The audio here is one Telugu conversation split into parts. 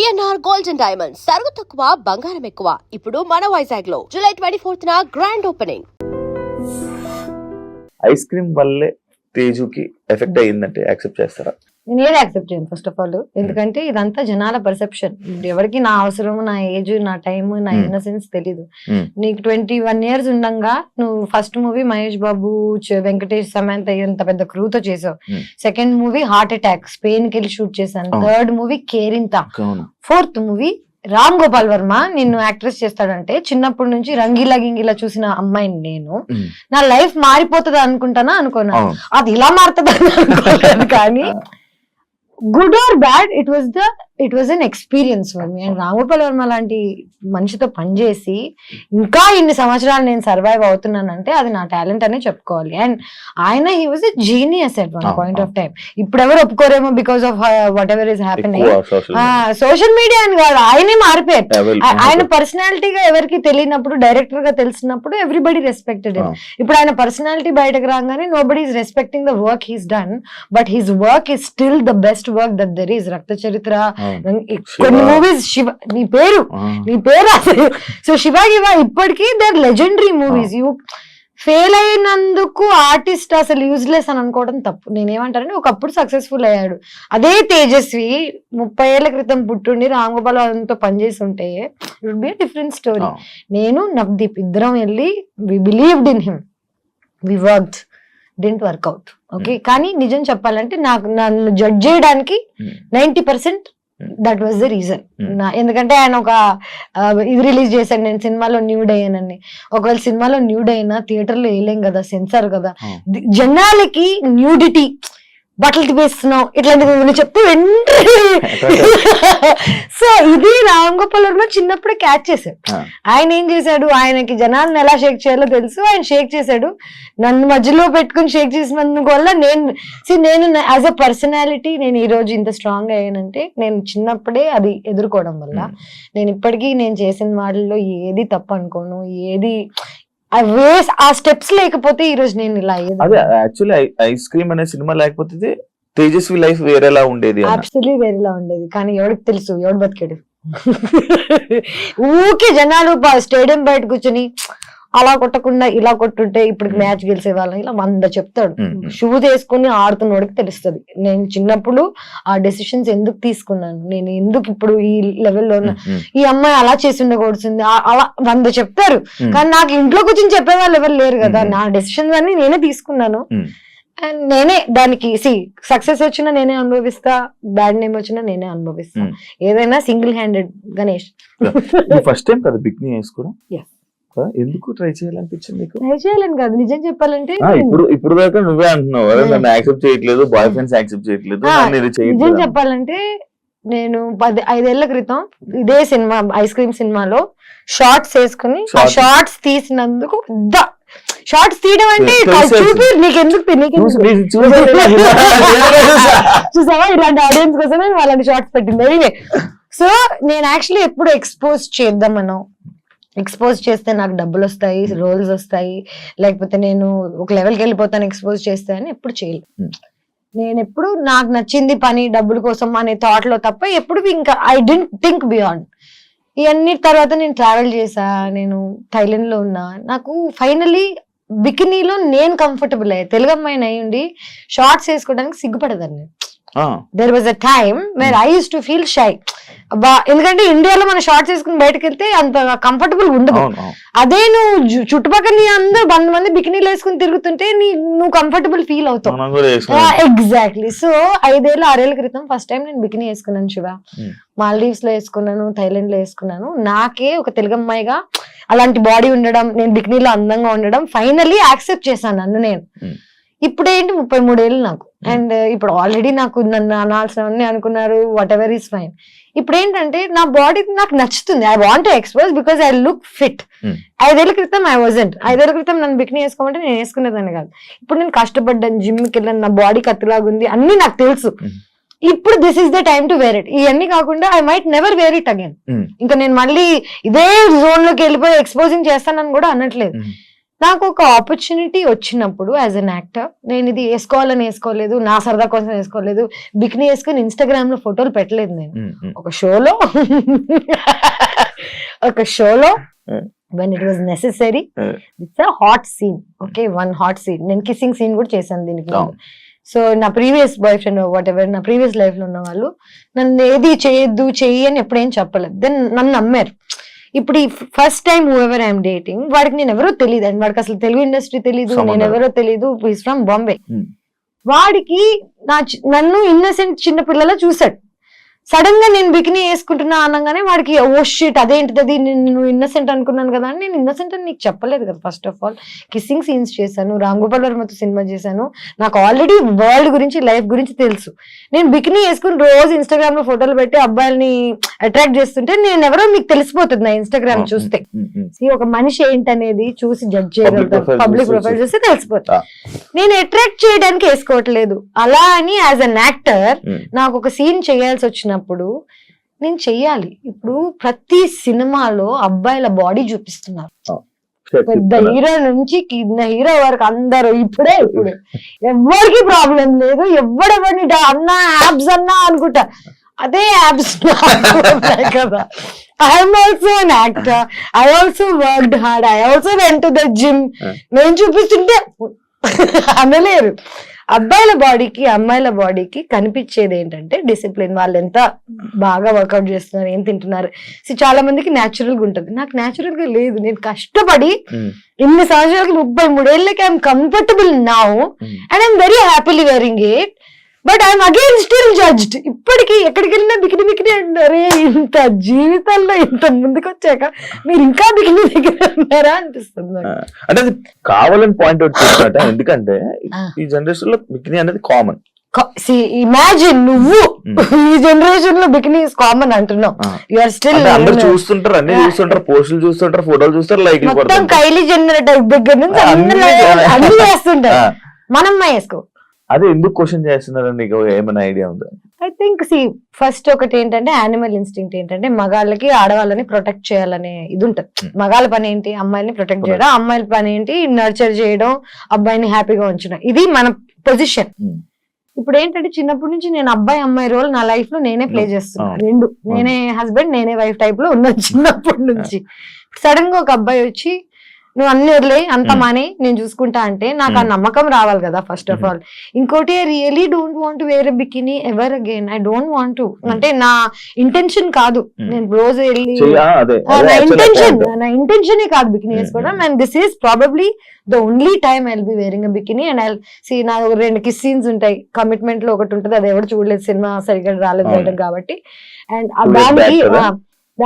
పిఎన్ఆర్ గోల్డ్ అండ్ డైమండ్స్ సరుకు తక్కువ బంగారం ఎక్కువ. ఇప్పుడు మన వైజాగ్ లో జూలై 24న గ్రాండ్ ఓపెనింగ్. ఐస్ క్రీమ్ వల్లే తేజుకి ఎఫెక్ట్ అయ్యిందంటే యాక్సెప్ట్ చేస్తారా? నేను ఏది యాక్సెప్ట్ చేయను ఫస్ట్ ఆఫ్ ఆల్. ఎందుకంటే ఇదంతా జనాల పర్సెప్షన్. ఎవరికి నా అవసరం, నా ఏజ్, నా టైం, నా ఇన్నసెన్స్ తెలీదు. నీకు 21 years ఉండగా నువ్వు ఫస్ట్ మూవీ మహేష్ బాబు, వెంకటేష్, సమంత ఎంత పెద్ద క్రూతో చేసావు. Second movie heart attack, Spain కి వెళ్ళి షూట్ చేశాను. Third movie Kerintha. Fourth movie Ram Gopal Varma నిన్ను యాక్ట్రెస్ చేస్తాడంటే చిన్నప్పటి నుంచి రంగీలా గింగిలా చూసిన అమ్మాయిని నేను నా లైఫ్ మారిపోతుంది అనుకుంటానా అనుకున్నా. అది ఇలా మారుతుంది అనుకోలేదు. కానీ good or bad it was an experience for me. And Ram Gopal Varma లాంటి మనిషితో పనిచేసి ఇంకా ఇన్ని సంవత్సరాలు నేను సర్వైవ్ అవుతున్నానంటే అది నా టాలెంట్ అనే చెప్పుకోవాలి. అండ్ ఆయన he was a genius at one point of time. ఇప్పుడు ఎవరు ఒప్పుకోరేమో because of whatever is happening. Social media అని కాదు, ఆయనే మారిపోయారు. ఆయన పర్సనాలిటీగా ఎవరికి తెలియనప్పుడు డైరెక్టర్ గా తెలిసినప్పుడు ఎవ్రీబడి రెస్పెక్టెడ్. ఇప్పుడు ఆయన పర్సనాలిటీ బయటకు రాగానే nobody is respecting the work he's done, but his work is still the best work that there is. రక్త చరిత్ర, కొన్ని మూవీస్, శివ నీ పేరు అసలు. సో శివ ఇప్పటికీ they are legendary movies. You fail అయినందుకు ఆర్టిస్ట్ అసలు యూజ్లెస్ అని అనుకోవడం తప్పు. నేనేమంటానంటే ఒకప్పుడు సక్సెస్ఫుల్ అయ్యాడు. అదే తేజస్వి 30 ఏళ్ల క్రితం పుట్టుండి రామ్ గోపాల్ వర్మతో పనిచేసి ఉంటే it would be a different story. నేను నవదీప్ ఇద్దరం వెళ్ళి we believed in him, we worked, didn't work out. Okay, కానీ నిజం చెప్పాలంటే నన్ను జడ్జ్ చేయడానికి 90% దట్ వాజ్ ద రీజన్. ఎందుకంటే ఆయన ఒక ఇది రిలీజ్ చేశాను, నేను సినిమాలో న్యూడ్ అయ్యానని. ఒకవేళ సినిమాలో న్యూడ్ అయినా థియేటర్లో వేయలేం కదా, సెన్సార్ కదా. జనాలకి న్యూడిటీ, బట్టలు తిప్పేస్తున్నావు ఇట్లాంటివి చెప్తే వెంటనే సో ఇది రామ్ గోపాల్ వర్మ చిన్నప్పుడే క్యాచ్ చేశాడు. ఆయన ఏం చేశాడు, ఆయనకి జనాలను ఎలా షేక్ చేయాలో తెలుసు, ఆయన షేక్ చేశాడు. నన్ను మధ్యలో పెట్టుకుని షేక్ చేసినందుకు వల్ల నేను యాజ్ అ పర్సనాలిటీ నేను ఈ రోజు ఇంత స్ట్రాంగ్ అయ్యానంటే నేను చిన్నప్పుడే అది ఎదుర్కోవడం వల్ల. నేను ఇప్పటికీ నేను చేసిన వాటిల్లో ఏది తప్పు అనుకోను, ఏది ఆ స్టెప్స్ లేకపోతే ఈ రోజు నేను ఇలా అయ్యేది. అదే యాక్చువల్లీ ఐస్ క్రీమ్ అనే సినిమా లేకపోతే తేజస్వి లైఫ్ వేరేలా ఉండేది. అబ్సల్యూట్లీ వేరేలా ఉండేది. కానీ ఎవరికి తెలుసు, ఎవడు బతికాడు. ఊకే జనాలు స్టేడియం బయట కూర్చొని అలా కొట్టకుండా ఇలా కొట్టుంటే ఇప్పుడు మ్యాచ్ గెలిచే వాళ్ళని ఇలా 100 చెప్తాడు. షూ తీసుకుని ఆడుతున్నోడికి తెలుస్తుంది. నేను చిన్నప్పుడు ఆ డెసిషన్స్ ఎందుకు తీసుకున్నాను, నేను ఎందుకు ఇప్పుడు ఈ లెవెల్లో ఉన్నా, ఈ అమ్మాయి అలా చేసి ఉండకూడుతుంది, అలా 100 చెప్తారు. కానీ నాకు ఇంట్లో కూర్చొని చెప్పే వాళ్ళు ఎవరు లేరు కదా. నా డెసిషన్స్ అన్ని నేనే తీసుకున్నాను. అండ్ నేనే దానికి సక్సెస్ వచ్చినా నేనే అనుభవిస్తా, బ్యాడ్ నేమ్ వచ్చినా నేనే అనుభవిస్తా. ఏదైనా single handed. Ganesh first time కదా బిక్నీ వేసుకోవడం, ఎందుకు ట్రై చేయాలనిపించింది? ట్రై చేయాలని కాదు, నిజం చెప్పాలంటే ఇప్పుడు దాకా నువ్వే అంటున్నావు నన్ను యాక్సెప్ట్ చేయట్లేదు, బాయ్ ఫ్రెండ్స్ యాక్సెప్ట్ చేయట్లేదు. నిజం చెప్పాలంటే నేను 5 ఏళ్ల క్రితం ఇదే సినిమా ఐస్ క్రీమ్ సినిమాలో షార్ట్స్ వేసుకుని ఆ షార్ట్స్ తీసినందుకు షార్ట్స్ తీయడం అంటే చూపి నీకెందుకు చూసావా, ఇలాంటి ఆడియన్స్ కోసమే వాళ్ళని షార్ట్స్ పెట్టింది. సో నేను యాక్చువల్లీ ఎప్పుడు ఎక్స్పోజ్ చేస్తే నాకు డబ్బులు వస్తాయి, రోల్స్ వస్తాయి, లేకపోతే నేను ఒక లెవెల్కి వెళ్ళిపోతాను ఎక్స్పోజ్ చేస్తే అని ఎప్పుడు చేయలేదు. నేను ఎప్పుడు నాకు నచ్చింది పని డబ్బుల కోసం అనే థాట్ లో తప్ప ఎప్పుడు ఇంకా ఐ డెంట్ థింక్ బియాండ్. ఇవన్నీ తర్వాత నేను ట్రావెల్ చేసా, నేను థైలాండ్ లో ఉన్నా. నాకు ఫైనలీ బికినీలో నేను కంఫర్టబుల్ అయ్యా. తెలుగు అమ్మాయిని అయ్యుండి షార్ట్స్ వేసుకోవడానికి సిగ్గుపడదాన్ని. There was a time where I used to feel shy. ఎందుకంటే ఇండియాలో మన షార్ట్స్ వేసుకుని బయటకు వెళ్తే అంత కంఫర్టబుల్ ఉండదు. అదే నువ్వు చుట్టుపక్కల నీ అందరూ 100 మంది బికినీలు వేసుకుని తిరుగుతుంటే నువ్వు కంఫర్టబుల్ ఫీల్ అవుతావు. ఎగ్జాక్ట్లీ. సో 6 ఏళ్ల క్రితం ఫస్ట్ టైం నేను బికినీ వేసుకున్నాను శివ. మాల్దీవ్స్ లో వేసుకున్నాను, థైలాండ్ లో వేసుకున్నాను. నాకే ఒక తెలుగు అమ్మాయిగా అలాంటి బాడీ ఉండడం, నేను బికినీలో అందంగా ఉండడం ఫైనల్లీ యాక్సెప్ట్ చేశాను నన్ను నేను. ఇప్పుడు ఏంటి 33 ఏళ్ళు నాకు. అండ్ ఇప్పుడు ఆల్రెడీ నాకు నన్ను అనాల్సినవన్నీ అనుకున్నారు, వాట్ ఎవర్ ఈస్ ఫైన్. ఇప్పుడు ఏంటంటే నా బాడీ నాకు నచ్చుతుంది. I want to expose because I look fit. 5 ఏళ్ల క్రితం ఐ వాజంట్. 5 ఏళ్ల క్రితం నన్ను బికినీ వేసుకోమంటే నేను వేసుకునేదాన్ని కాదు. ఇప్పుడు నేను కష్టపడ్డాను, జిమ్కి వెళ్ళాను, నా బాడీ కత్తిలాగుంది, అన్ని నాకు తెలుసు. ఇప్పుడు this is the time to wear it. ఇవన్నీ కాకుండా I might never wear it again. ఇంకా నేను మళ్ళీ ఇదే జోన్ లోకి వెళ్ళిపోయి ఎక్స్పోజింగ్ చేస్తానని కూడా అనట్లేదు. నాకు ఒక ఆపర్చునిటీ వచ్చినప్పుడు యాజ్ అన్ యాక్టర్, నేను ఇది వేసుకోవాలని వేసుకోలేదు, నా సరదా కోసం వేసుకోలేదు, బికినీ వేసుకుని ఇన్స్టాగ్రామ్ లో ఫోటోలు పెట్టలేదు. నేను ఒక షోలో when it was necessary, it's a hot scene, okay, one hot scene, నేను కిస్సింగ్ సీన్ కూడా చేశాను దీనికి. సో నా previous boy friend what ever, నా ప్రీవియస్ లైఫ్ లో ఉన్న వాళ్ళు నన్ను ఏది చేయొద్దు చెయ్యి అని ఎప్పుడేం చెప్పలేదు. దెన్ నన్ను నమ్మారు. ఇప్పుడు ఈ first time who ever I'm dating, వాడికి నేను ఎవరో తెలియదు అండి, వాడికి అసలు తెలుగు ఇండస్ట్రీ తెలీదు, నేను ఎవరో తెలీదు, ఈస్ ఫ్రమ్ బాంబే. వాడికి నన్ను ఇన్నసెంట్ చిన్న పిల్లలా చూసాడు. సడన్ గా నేను బికినీ వేసుకుంటున్నా అనగానే వాడికి ఓ షిట్ అదేంటిది, నేను ఇన్నసెంట్ అనుకున్నాను కదా అని. నేను ఇన్నసెంట్ అని నీకు చెప్పలేదు కదా. First of all kissing scenes చేశాను, రామ్ గోపాల్ వర్మతో సినిమా చేశాను, నాకు ఆల్రెడీ వరల్డ్ గురించి లైఫ్ గురించి తెలుసు. నేను బికినీ వేసుకుని రోజు ఇన్స్టాగ్రామ్ లో ఫోటోలు పెట్టి అబ్బాయిల్ని అట్రాక్ట్ చేస్తుంటే నేను ఎవరో మీకు తెలిసిపోతుంది నా ఇన్స్టాగ్రామ్ చూస్తే. ఒక మనిషి ఏంటనేది చూసి జడ్జ్ చేయగలుగుతారు, పబ్లిక్ ప్రొఫైల్ చూస్తే తెలిసిపోతుంది. నేను అట్రాక్ట్ చేయడానికి వేసుకోవట్లేదు. అలా అని యాజ్ అన్ యాక్టర్ నాకు ఒక సీన్ చేయాల్సి వచ్చినప్పుడు నేను చెయ్యాలి. ఇప్పుడు ప్రతి సినిమాలో అబ్బాయిల బాడీ చూపిస్తున్నారు, పెద్ద హీరో నుంచి కింద హీరో వరకు అందరూ. ఇప్పుడు ఎవరికి ప్రాబ్లం లేదు, ఎవడెవరిని అన్నా యాబ్స్ అన్నా అనుకుంటా, అదే యాబ్స్ కదా. I'm also an actor, I also worked hard, I also went to the gym. నేను చూపిస్తుంటే అనలేరు. అబ్బాయిల బాడీకి అమ్మాయిల బాడీకి కనిపించేది ఏంటంటే డిసిప్లిన్, వాళ్ళు ఎంత బాగా వర్కౌట్ చేస్తున్నారు, ఏం తింటున్నారు. సో చాలా మందికి న్యాచురల్ గా ఉంటుంది, నాకు న్యాచురల్ గా లేదు. నేను కష్టపడి ఇన్ని సంవత్సరాలకి 33 ఏళ్ళకి I'm comfortable now and I'm very happily wearing it, but I'm again still judged. ఇప్పటికీ ఎక్కడికి వెళ్ళినా బికినీ అంటారే. ఇంత జీవితంలో ఇంత ముందుకు వచ్చాక మీరు ఇంకా బికినీ దగ్గర ఉన్నారా అనిపిస్తుంది. అంటే అది కావాలని పాయింట్ అవుట్ చేసినట్ట. ఎందుకంటే ఈ జనరేషన్ లో బికినీ అనేది కామన్. ఇమాజిన్ నువ్వు ఈ జనరేషన్ లో బికినీ ఇస్ కామన్ అంటున్నావు. యూఆర్ స్టిల్ అందరు చూస్తుంటారు, అన్ని చూస్తుంటారు, పోస్టులు చూస్తుంటారు, ఫోటోలు చూస్తారు, లైక్ మొత్తం కైలీ జెన్నర్ దగ్గర నుంచి అన్ని వేస్తుంటారు. మనం వేసుకో. అదే ఎందుకు క్వశ్చన్ చేస్తున్నారు, నీకు ఏమైనా ఐడియా ఉందా? ఐ థింక్ ఫస్ట్ ఒకటి ఏంటంటే యానిమల్ ఇన్స్టింక్ట్ ఏంటంటే మగాళ్ళకి ఆడవాళ్ళని ప్రొటెక్ట్ చేయాలనే ఇది ఉంటది. మగాళ్ళ పని ఏంటి, అమ్మాయిని ప్రొటెక్ట్ చేయడం, అమ్మాయిల పని ఏంటి నర్చర్ చేయడం, అబ్బాయిని హ్యాపీగా ఉంచడం. ఇది మన పొజిషన్. ఇప్పుడు ఏంటంటే చిన్నప్పటి నుంచి నేను అబ్బాయి అమ్మాయి రోల్ నా లైఫ్ లో నేనే ప్లే చేస్తున్నా. రెండు, నేనే హస్బెండ్ నేనే వైఫ్ టైప్ లో ఉన్నాను చిన్నప్పటి నుంచి. సడన్ గా ఒక అబ్బాయి వచ్చి నువ్వు అన్ని వదిలే అంత మాని నేను చూసుకుంటా అంటే నాకు ఆ నమ్మకం రావాలి కదా ఫస్ట్ ఆఫ్ ఆల్. ఇంకోటి I really don't want wear bikini ever again. I don't want to, అంటే నా ఇంటెన్షన్ కాదు. నేను రోజు వెళ్ళి నా ఇంటెన్షన్ కాదు బికినీ వేసుకోవడం. And this is probably the only time I will be wearing a bikini. And I see no 2 kiss scenes ఉంటాయి, కమిట్మెంట్ లో ఒకటి ఉంటుంది, అది ఎవరు చూడలేదు, సినిమా సరిగ్గా రాలేదు కాబట్టి. అండ్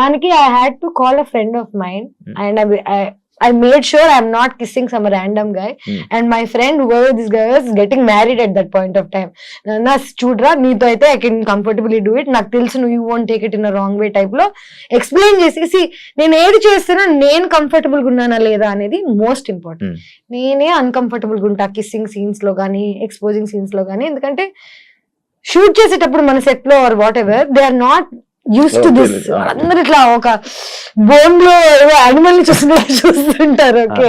దానికి I had to call a friend of mind and I made sure I'm not kissing some random guy. And my friend, whoever this guy was, getting married at that point of time. Na chudra neeto aithe I can comfortably do it. నాకు తెలుసు you won't take it in a wrong way type లో ఎక్స్ప్లెయిన్ చేసి నేను ఏది చేస్తున్నా నేను కంఫర్టబుల్ గా ఉన్నానా లేదా అనేది మోస్ట్ ఇంపార్టెంట్. నేనే అన్కంఫర్టబుల్ గా ఉంటా కిస్సింగ్ సీన్స్ లో కానీ ఎక్స్పోజింగ్ సీన్స్ లో కానీ. ఎందుకంటే షూట్ చేసేటప్పుడు మన సెట్ లో or whatever they are not used to this. అందరు ఇట్లా ఒక బోన్ లో యానిమల్ ని చూస్తుంటారు. ఓకే,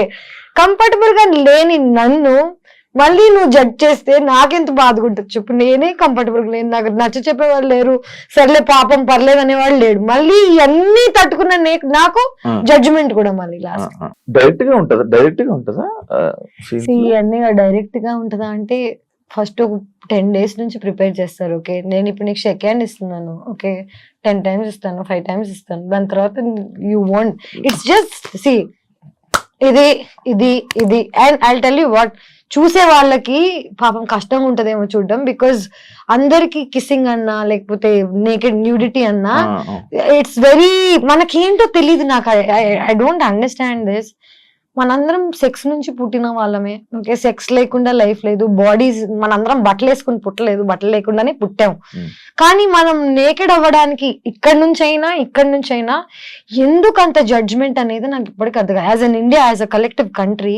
కంఫర్టబుల్ గా లేని నన్ను మళ్ళీ నువ్వు జడ్జ్ చేస్తే నాకెంత బాధగా ఉంటుంది చెప్పు. నేనే కంఫర్టబుల్ గా లేను, నాకు నచ్చ చెప్పేవాళ్ళు లేరు, సర్లే పాపం పర్లేదు అనేవాళ్ళు లేడు. మళ్ళీ ఇవన్నీ తట్టుకున్న నాకు జడ్జిమెంట్ కూడా మళ్ళీ లాస్ట్. డైరెక్ట్ గా ఉంటుందా ఇవన్నీ డైరెక్ట్ గా ఉంటుందా అంటే ఫస్ట్ 10 days నుంచి ప్రిపేర్ చేస్తారు. ఓకే, నేను ఇప్పుడు నీకు షేక్ హ్యాండ్ ఇస్తున్నాను, ఓకే 10 times ఇస్తాను, 5 times ఇస్తాను. దాని తర్వాత you want it's just see ఇది ఇది ఇది. And I tell you what, చూసే వాళ్ళకి పాపం కష్టంగా ఉంటదేమో చూడడం. బికాజ్ అందరికి కిస్సింగ్ అన్నా లేకపోతే నేకెడ్ న్యూడిటీ అన్నా ఇట్స్ వెరీ, మనకేంటో తెలియదు. నాకు ఐ డోంట్ అండర్స్టాండ్ దిస్. మనందరం సెక్స్ నుంచి పుట్టిన వాళ్ళమే. ఓకే, సెక్స్ లేకుండా లైఫ్ లేదు. బాడీస్ మనందరం బట్టలు వేసుకుని పుట్టలేదు, బట్టలు లేకుండానే పుట్టాం. కానీ మనం నేకెడ్ అవ్వడానికి ఇక్కడి నుంచైనా ఎందుకు అంత జడ్జ్మెంట్ అనేది నాకు ఇప్పటికీ అర్థం. As an India, as a collective country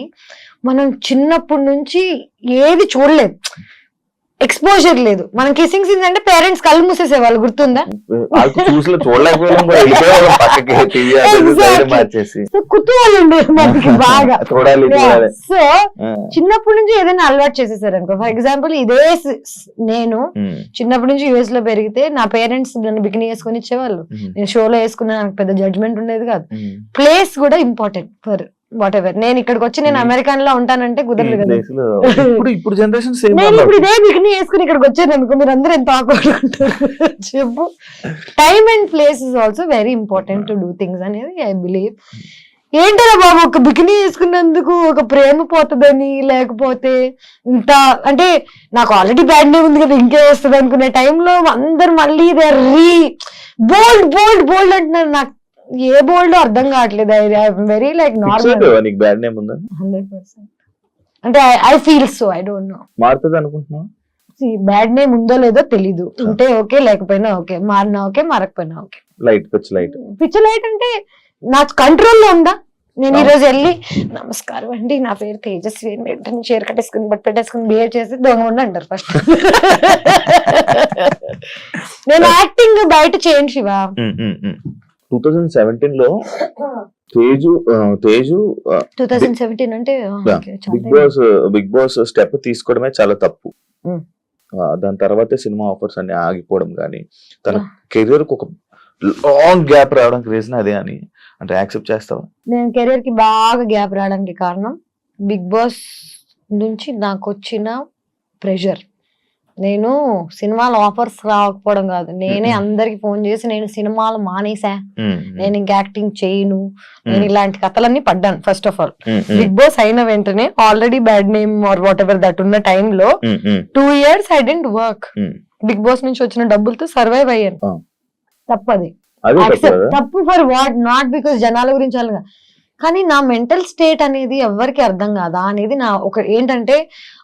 మనం చిన్నప్పటి నుంచి ఏది చూడలేదు. ఎక్స్పోజర్ లేదు. మనం కిసింగ్ సీన్స్ అంటే పేరెంట్స్ కళ్ళు మూసేసేవాళ్ళు, గుర్తుందా? వాళ్ళకి చూసి చూడలేకపోయాం, వెళ్ళిపోయాం పక్కకి, టీవీ మార్చేసి. సో కుతూహలం ఉండేది మనకి బాగా. చూడాలి. సో చిన్నప్పటి నుంచి ఏదైనా అలవాటు చేసేసారు అనుకో. ఫర్ ఎగ్జాంపుల్ ఇదే నేను చిన్నప్పటి నుంచి యుఎస్ లో పెరిగితే నా పేరెంట్స్ నన్ను బికినీ వేసుకొని ఇచ్చేవాళ్ళు. నేను షోలో వేసుకున్నా, నాకు పెద్ద జడ్జ్మెంట్ ఉండేది కాదు. ప్లేస్ కూడా ఇంపార్టెంట్ ఫర్ వాట్ ఎవర్. నేను ఇక్కడికి వచ్చి నేను అమెరికన్ లో ఉంటానంటే కుదరదు కదా. ఇప్పుడు జనరేషన్ నేను ఇప్పుడు ఇదే బికినీ వేసుకుని ఇక్కడికి వచ్చాను అనుకో, మీరు అందరూ ఎంత ఆక్వర్డ్ ఉంటారు చెప్పు. Time and place is also very important to do things అనేది ఐ బిలీవ్. ఏంటరా బాబు ఒక బికినీ వేసుకున్నందుకు ఒక ప్రేమ పోతుందని, లేకపోతే ఇంత అంటే నాకు ఆల్రెడీ బ్యాడ్ నేమ్ ఉంది కదా ఇంకే వస్తుంది అనుకునే టైంలో అందరు మళ్ళీ బోల్డ్ బోల్డ్ బోల్డ్ అంటున్నారు. నాకు ఏ బోల్డ్ అర్థం కావట్లేదు. Very like normal. Bad name ఉందా? 100%. అంటే I feel so, I don't know. మారుతుంది అనుకుంటున్నా. బ్యాడ్ నేమ్ ఉందో లేదో తెలీదు. ఉంటే ఓకే, లేకపోయినా ఓకే, మారినా ఓకే, మారకపోయినా okay. Light pitch light, pitch light అంటే నా కంట్రోల్లో ఉందా? నేను ఈ రోజు వెళ్ళి నమస్కారం అండి, నా పేరు తేజస్వి, వెంటనే చీర కట్టేసుకుని బట్ పెట్టేసుకుని బిహేవ్ చేసి దొంగ ఉండి అంటారు ఫస్ట్. నేను యాక్టింగ్ బయట చేయండి శివ. 2017 లో తేజు 2017 అంటే బిగ్ బాస్ స్టెప్ తీసుకోవడమే చాలా తప్పు. దాని తర్వాత సినిమా ఆఫర్స్ అన్ని ఆగిపోవడం కానీ, తన కెరీర్ కు ఒక లాంగ్ గ్యాప్ రావడానికి రీజన్ అదే అని అంటే యాక్సెప్ట్ చేస్తావా? నేను కెరీర్ కి బాగా గ్యాప్ రావడానికి కారణం బిగ్ బాస్ నుంచి నాకు వచ్చిన ప్రెషర్. నేను సినిమాలు ఆఫర్స్ రాకపోవడం కాదు, నేనే అందరికి ఫోన్ చేసి నేను సినిమాలు మానేసా, నేను ఇంక యాక్టింగ్ చేయను, నేను ఇలాంటి కథలన్నీ పడ్డాను. First of all Bigg Boss అయిన వెంటనే already bad name or whatever that ఉన్న టైంలో 2 years I didn't work. Bigg Boss నుంచి వచ్చిన డబ్బులతో సర్వైవ్ అయ్యాను. తప్పది, తప్పు ఫర్ వాట్, నాట్ బికాస్ జనాల గురించి అలాగా, కానీ నా మెంటల్ స్టేట్ అనేది ఎవరికి అర్థం కాదా అనేది నా ఒక ఏంటంటే,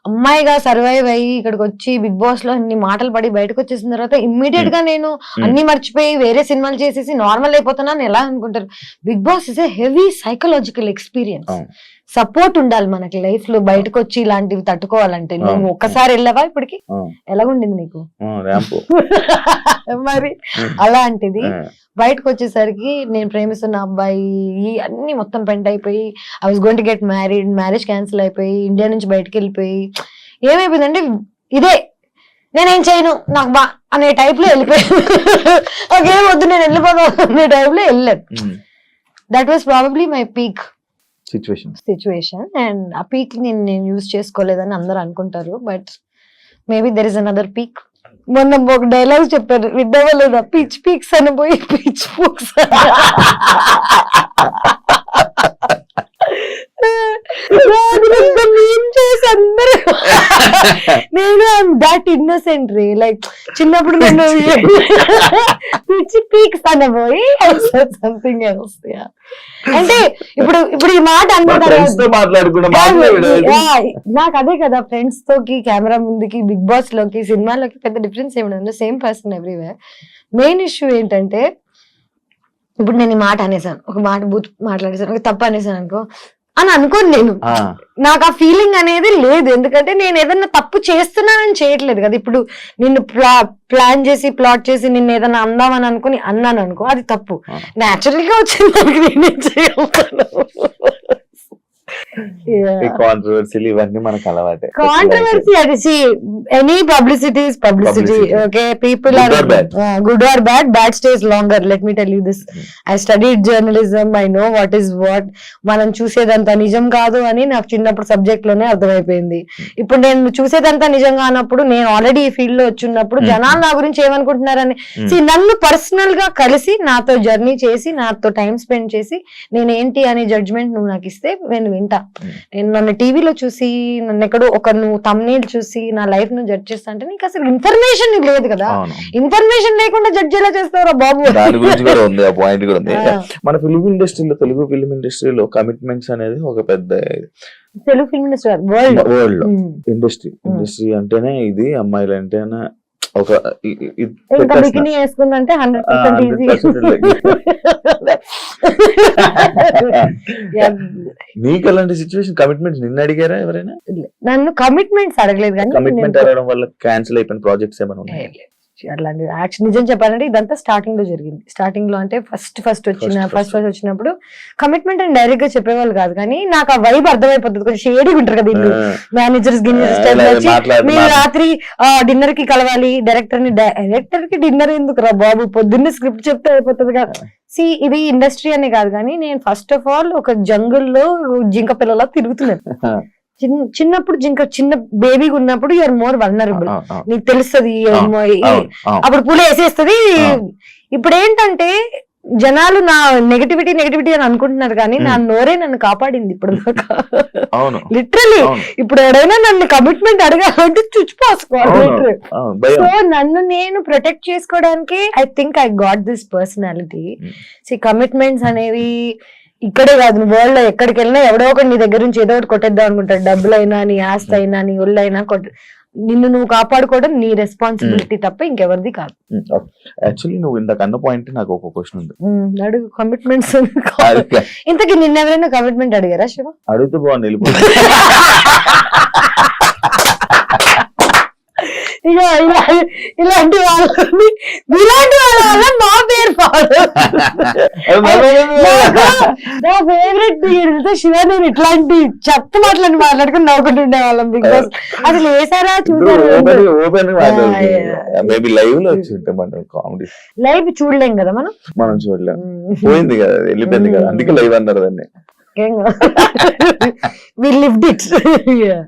అమ్మాయిగా సర్వైవ్ అయ్యి ఇక్కడికి వచ్చి బిగ్ బాస్ లో అన్ని మాటలు పడి బయటకు వచ్చేసిన తర్వాత ఇమ్మీడియట్ గా నేను అన్ని మర్చిపోయి వేరే సినిమాలు చేసేసి నార్మల్ అయిపోతున్నాను ఎలా అనుకుంటారు. Bigg Boss is a heavy psychological experience. Support ఉండాలి మనకి లైఫ్ లో, బయటకు వచ్చి ఇలాంటివి తట్టుకోవాలంటే. నువ్వు ఒక్కసారి వెళ్ళావా ఇప్పటికి? ఎలాగుండింది నీకు? మరి అలాంటిది బయటకు వచ్చేసరికి నేను ప్రేమిస్తున్న అబ్బాయి అన్ని మొత్తం పెంట్ అయిపోయి, I was going to get married, marriage cancel అయిపోయి ఇండియా నుంచి బయటకు వెళ్ళిపోయి ఏమైపోయిందంటే ఇదే నేనేం చేయను నాకు బా అనే టైప్ లో వెళ్ళిపోయాను. నాకేం వద్దు నేను వెళ్ళిపోదాం అనే టైప్ లో వెళ్ళాను. That was probably my peak situation. And ఆ పీక్ నేను యూజ్ చేసుకోలేదని అందరూ అనుకుంటారు, but maybe there is another peak. మొన్న ఒక డైలాగ్ చెప్పారు, విద్దావా లేదా, పిచ్ పీక్స్ అని పోయి పిచ్ పూక్స్. నేను దాట్ ఇన్నోసెంట్ రే, లైక్ చిన్నప్పుడు నేను పిచ్ పీక్స్ అని పోయి సంథింగ్ ఎల్స్. అంటే ఇప్పుడు ఈ మాట నాకు అదే కదా, ఫ్రెండ్స్ తోకి కెమెరా ముందుకి బిగ్ బాస్ లోకి సినిమాలోకి పెద్ద డిఫరెన్స్ ఏమి, same person everywhere. Main issue ఏంటంటే ఇప్పుడు నేను ఈ మాట అనేసాను, ఒక మాట బూత్ మాట్లాడేసాను, ఒక తప్పు అనేసాను అనుకో అని అనుకోను నేను. నాకు ఆ ఫీలింగ్ అనేది లేదు, ఎందుకంటే నేను ఏదన్నా తప్పు చేస్తున్నానని చేయట్లేదు కదా. ఇప్పుడు నిన్ను ప్లాన్ చేసి ప్లాట్ చేసి నిన్ను ఏదైనా అందామని అనుకుని అన్నాను అనుకో, అది తప్పు. నేచురల్ గా వచ్చింది దానికి నేనేం చేయగలను. కాంట్రవర్సీలు ఇవన్నీ మనకు అలవాటే. కాంట్రవర్సీ అది any publicity is publicity. Okay, people are good or bad, bad stays longer. Let me tell you this, I studied journalism, I know what is what. మనం చూసేదంతా నిజం కాదు అని నాకు చిన్నప్పుడు సబ్జెక్ట్ లోనే అర్థమైపోయింది. ఇప్పుడు నేను చూసేదంతా నిజంగా అన్నప్పుడు, నేను ఆల్రెడీ ఈ ఫీల్డ్ లో వచ్చినప్పుడు జనాలు నా గురించి ఏమనుకుంటున్నారని నన్ను పర్సనల్ గా కలిసి నాతో జర్నీ చేసి నాతో టైం స్పెండ్ చేసి నేనేంటి అనే జడ్జ్మెంట్ నువ్వు నాకు ఇస్తే నేను వింటా. నేను నన్ను టీవీలో చూసి నన్ను ఎక్కడో ఒక నువ్వు తమ్నేల్ చూసి నా లైఫ్ ను జడ్జ్ చేస్తా అంటే నీకు అసలు ఇన్ఫర్మేషన్ లేదు కదా. ఇన్ఫర్మేషన్ లేకుండా జడ్జ్ ఎలా చేస్తారా బాబు? దాని గురించి కూడా ఉంది, ఆ పాయింట్ కూడా ఉంది. మన ఫిల్మ్ ఇండస్ట్రీలో, తెలుగు ఫిల్మ్ ఇండస్ట్రీలో కమిట్మెంట్స్ అనేది ఒక పెద్ద, తెలుగు ఫిల్మ్ ఇండస్ట్రీ వరల్డ్ లో ఇండస్ట్రీ అంటేనే ఇది, అమ్మాయిలు అంటేనే ఒక ఇంకా బికినీ వేసుకుందంటే 100% ఈజీ. నీకు అలాంటి సిచ్యువేషన్ కమిట్మెంట్స్ నిన్ను అడిగారా ఎవరైనా? నన్ను కమిట్మెంట్స్ అడగలేదు కానీ కమిట్మెంట్ అడగడం వల్ల క్యాన్సిల్ అయిపోయిన ప్రాజెక్ట్స్ ఏమైనా ఉన్నాయి? అట్లాంటి యాక్షన్ నిజం చెప్పాలంటే ఇదంతా స్టార్టింగ్ లో జరిగింది. స్టార్టింగ్ లో అంటే ఫస్ట్ వచ్చినప్పుడు కమిట్మెంట్ అని డైరెక్ట్ గా చెప్పేవాళ్ళు కాదు, కానీ నాకు ఆ వైబ్ అర్థమైపోతుంది. కొంచెం షేడీ ఉంటారు కదా వీళ్ళు, మేనేజర్స్ మీరు రాత్రి డిన్నర్ కి కలవాలి, డైరెక్టర్ కి డిన్నర్ ఎందుకు రా బాబు, పొద్దున్నే స్క్రిప్ట్ చెప్తే అయిపోతుంది కదా. ఇది ఇండస్ట్రీ అనే కాదు, కానీ నేను ఫస్ట్ ఆఫ్ ఆల్ ఒక జంగుల్లో జింక పిల్లలా తిరుగుతున్నాను. చిన్నప్పుడు చిన్న బేబీగా ఉన్నప్పుడు యూఆర్ మోర్ వల్నరబుల్, నీకు తెలుస్తుంది అప్పుడు పూలు వేసేస్తుంది. ఇప్పుడు ఏంటంటే జనాలు నా నెగటివిటీ అని అనుకుంటున్నారు, కానీ నా నోరే నన్ను కాపాడింది ఇప్పుడు దాకా. లిటరలీ ఇప్పుడు ఎవరైనా నన్ను కమిట్మెంట్ అడగాలంటే చుచ్చిపోసుకోవాలి. సో నన్ను నేను ప్రొటెక్ట్ చేసుకోవడానికి I think I got this personality. Commitments అనేవి ఇక్కడే కాదు, వరల్డ్ లో ఎక్కడికి వెళ్ళినా ఎవడో ఒకటి నీ దగ్గర నుంచి ఏదో ఒకటి కొట్టేద్దాం అనుకుంటాడు. డబ్బులైనా, నీ ఆస్తి అయినా, నీ ఒళ్ళైనా నిన్ను నువ్వు కాపాడుకోవడం నీ రెస్పాన్సిబిలిటీ తప్ప ఇంకెవరిది కాదు. యాక్చువల్లీ నువ్వు ఇంతకు అన్న పాయింట్ నాకు ఒక క్వశ్చన్ ఉంది. అడుగు. కమిట్మెంట్స్ ఇంతకీ నిన్న ఎవరైనా కమిట్మెంట్ అడిగారా శివ? అడిగితే బాగుంది వెళ్ళిపోయి. ఇక ఇలాంటి వాళ్ళ మా పేరు నా ఫేవరెట్ శివ. నేను ఇట్లాంటి చెత్త మాటలని మాట్లాడుకుని నవ్వుకుంటుండే వాళ్ళం. బిగ్ బాస్ అసలు వేసారా చూసారు? లైవ్ చూడలేం కదా మనం చూడలేం, పోయింది కదా, వెళ్ళిపోయింది కదా, అందుకే లైవ్ అన్నారు దాన్ని. We lived it. Yeah.